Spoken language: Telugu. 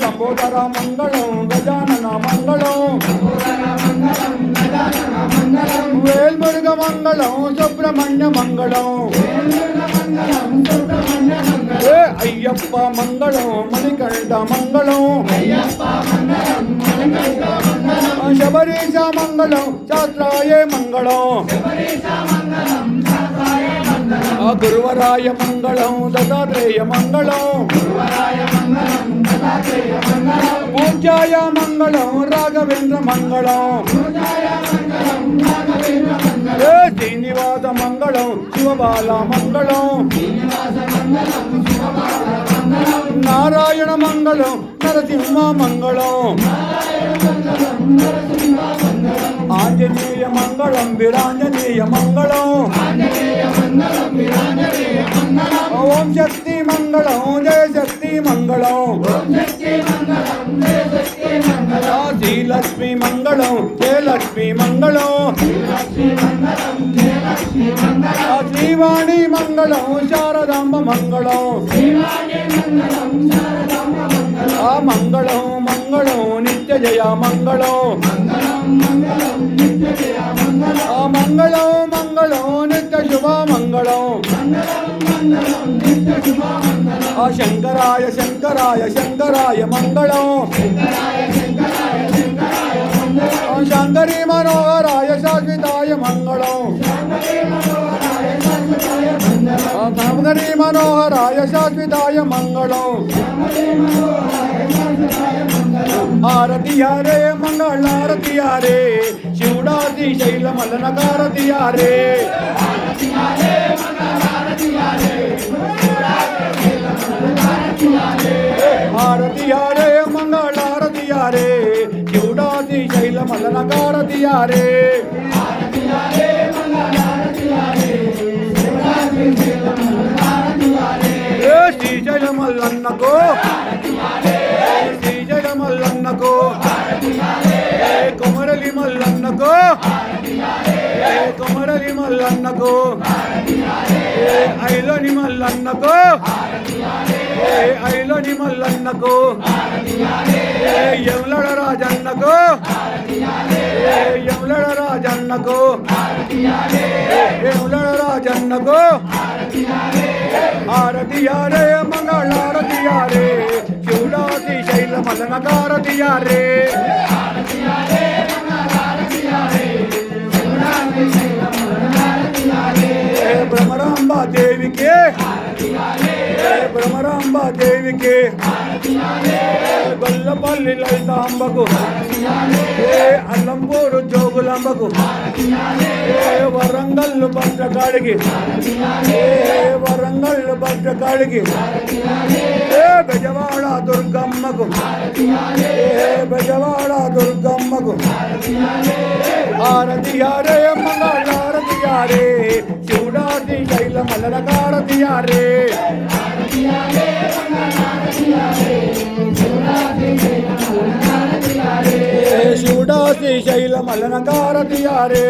లంబోదర మంగళం గజానన మంగళం వేల్మురుగ మంగళం సుబ్రహ్మణ్య మంగళం అయ్యప్ప మంగళం మణికంఠ మంగళం శబరీశ మంగళం శాస్త్రాయ మంగళం గురువరాయ మంగళం దత్తాత్రేయ మంగళం పూజ్యాయ మంగళం రాఘవేంద్ర మంగళం శ్రీనివాస మంగళం శివబాల మంగళం నారాయణ మంగళం నరసింహ మంగళం ఆంజనేయ మంగళం వీరాంజనేయ మంగళం ఓం శక్తి మంగళం జయ శక్తి మంగళం శ్రీలక్ష్మి మంగళం జయలక్ష్మి మంగళం శ్రీవాణి మంగళం శారదాంబ మంగళం మంగళం మంగళం నిత్య జయ మంగళం మంగళం మంగళం నిత్య శుభ మంగళం శంకరాయ శంకరాయ శంకరాయ మంగళం శంకరీ మనోహరాయ శాశ్వతాయ మంగళం శంకరీ మనోహరాయ శాశ్వతాయ మంగళం ఆరతి హరే మంగళారతి హరే శివుడాది శైల మల్లనకారతి హరే ఆరతి హరే మంగళారతి హరే శివుడాది శైల మల్లనకారతి హరే శ్రీశైల మల్లన్నకు శ్రీశైల మల్లన్నకు కొమరలి మల్లన్నకు కొమరలి మల్లన్నకు ఐలోని మల్లన్నకు ఐలోని మల్లన్నకు యములడ రాజన్నకు యములడ రాజన్నకు యములడ రాజన్నకు ఆరతి హరే మంగళారతి హరే శివుడాది శైల మల్లనకారతి హరే భ్రమరాంబా దేవికి భ్రమరాంబా దేవికి గొల్లపల్లి లలితాంబకు అల్లంపూరు జోగులాంబకు వరంగల్లు భద్రకాడికి వరంగల్లు భద్రకాడికి బెజవాడ దుర్గమ్మకు బెజవాడ దుర్గమ్మకు ఆరతి హరే మంగళారతి హరే శివుడాది శైల మల్లనకారతి హరే శివుడాది శైల మల్లనకారతి హరే